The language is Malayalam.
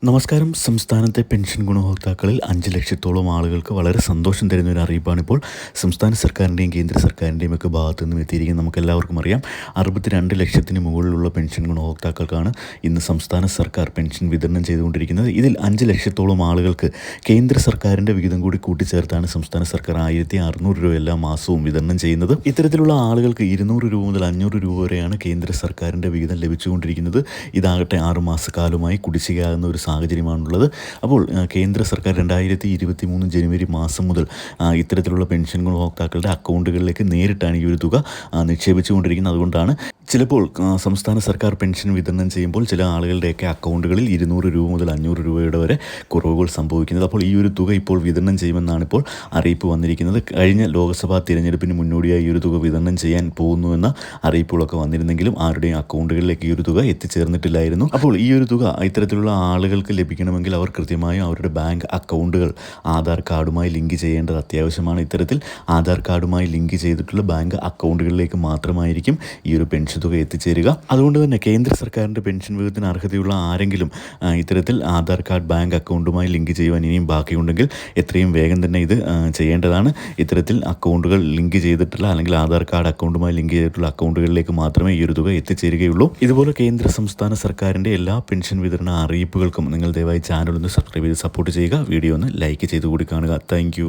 നമസ്കാരം. സംസ്ഥാനത്തെ പെൻഷൻ ഗുണഭോക്താക്കളിൽ 5 ലക്ഷത്തോളം ആളുകൾക്ക് വളരെ സന്തോഷം തരുന്ന ഒരു അറിയിപ്പാണിപ്പോൾ സംസ്ഥാന സർക്കാരിൻ്റെയും കേന്ദ്ര സർക്കാരിൻ്റെയും ഒക്കെ ഭാഗത്തു നിന്നും എത്തിയിരിക്കുന്നത്. നമുക്കെല്ലാവർക്കും അറിയാം, 62 ലക്ഷത്തിന് മുകളിലുള്ള പെൻഷൻ ഗുണഭോക്താക്കൾക്കാണ് ഇന്ന് സംസ്ഥാന സർക്കാർ പെൻഷൻ വിതരണം ചെയ്തുകൊണ്ടിരിക്കുന്നത്. ഇതിൽ 5 ലക്ഷത്തോളം ആളുകൾക്ക് കേന്ദ്ര സർക്കാരിൻ്റെ വിഹിതം കൂടി കൂട്ടിച്ചേർത്താണ് സംസ്ഥാന സർക്കാർ 1600 രൂപ എല്ലാ മാസവും വിതരണം ചെയ്യുന്നത്. ഇത്തരത്തിലുള്ള ആളുകൾക്ക് 200 രൂപ മുതൽ 500 രൂപ വരെയാണ് കേന്ദ്ര സർക്കാരിൻ്റെ വിഹിതം ലഭിച്ചുകൊണ്ടിരിക്കുന്നത്. ഇതാകട്ടെ 6 മാസക്കാലമായി കുടിശ്ശികയാകുന്ന ഒരു സാഹചര്യമാണുള്ളത്. അപ്പോൾ കേന്ദ്ര സർക്കാർ 2023 ജനുവരി മാസം മുതൽ ഇത്തരത്തിലുള്ള പെൻഷൻ ഗുണഭോക്താക്കളുടെ അക്കൗണ്ടുകളിലേക്ക് നേരിട്ടാണ് ഈ ഒരു തുക നിക്ഷേപിച്ചുകൊണ്ടിരിക്കുന്നത്. അതുകൊണ്ടാണ് ചിലപ്പോൾ സംസ്ഥാന സർക്കാർ പെൻഷൻ വിതരണം ചെയ്യുമ്പോൾ ചില ആളുകളുടെയൊക്കെ അക്കൗണ്ടുകളിൽ 200 രൂപ മുതൽ 500 രൂപയുടെ വരെ കുറവുകൾ സംഭവിക്കുന്നത്. അപ്പോൾ ഈ ഒരു തുക ഇപ്പോൾ വിതരണം ചെയ്യുമെന്നാണ് ഇപ്പോൾ അറിയിപ്പ് വന്നിരിക്കുന്നത്. കഴിഞ്ഞ ലോക്സഭാ തിരഞ്ഞെടുപ്പിന് മുന്നോടിയായി ഈ ഒരു തുക വിതരണം ചെയ്യാൻ പോകുന്നുവെന്ന അറിയിപ്പുകളൊക്കെ വന്നിരുന്നെങ്കിലും ആരുടെയും അക്കൗണ്ടുകളിലേക്ക് ഈ ഒരു തുക എത്തിച്ചേർന്നിട്ടില്ലായിരുന്നു. അപ്പോൾ ഈ ഒരു തുക ഇത്തരത്തിലുള്ള ആളുകൾക്ക് ലഭിക്കണമെങ്കിൽ അവർ കൃത്യമായും അവരുടെ ബാങ്ക് അക്കൗണ്ടുകൾ ആധാർ കാർഡുമായി ലിങ്ക് ചെയ്യേണ്ടത് അത്യാവശ്യമാണ്. ഇത്തരത്തിൽ ആധാർ കാർഡുമായി ലിങ്ക് ചെയ്തിട്ടുള്ള ബാങ്ക് അക്കൗണ്ടുകളിലേക്ക് മാത്രമായിരിക്കും ഈ ഒരു പെൻഷൻ തുക എത്തിച്ചേരുക. അതുകൊണ്ട് തന്നെ കേന്ദ്ര സർക്കാരിൻ്റെ പെൻഷൻ വിഹിതത്തിന് അർഹതയുള്ള ആരെങ്കിലും ഇത്തരത്തിൽ ആധാർ കാർഡ് ബാങ്ക് അക്കൗണ്ടുമായി ലിങ്ക് ചെയ്യുവാൻ ഇനിയും ബാക്കിയുണ്ടെങ്കിൽ എത്രയും വേഗം തന്നെ ഇത് ചെയ്യേണ്ടതാണ്. ഇത്തരത്തിൽ അക്കൗണ്ടുകൾ ലിങ്ക് ചെയ്തിട്ടുള്ള അല്ലെങ്കിൽ ആധാർ കാർഡ് അക്കൗണ്ടുമായി ലിങ്ക് ചെയ്തിട്ടുള്ള അക്കൗണ്ടുകളിലേക്ക് മാത്രമേ ഈ ഒരു തുക എത്തിച്ചേരുകയുള്ളൂ. ഇതുപോലെ കേന്ദ്ര സംസ്ഥാന സർക്കാരിൻ്റെ എല്ലാ പെൻഷൻ വിതരണ അറിയിപ്പുകൾക്കും നിങ്ങൾ ദയവായി ചാനൽ ഒന്ന് സബ്സ്ക്രൈബ് ചെയ്ത് സപ്പോർട്ട് ചെയ്യുക. വീഡിയോ ഒന്ന് ലൈക്ക് ചെയ്ത് കൂടി കാണുക. താങ്ക്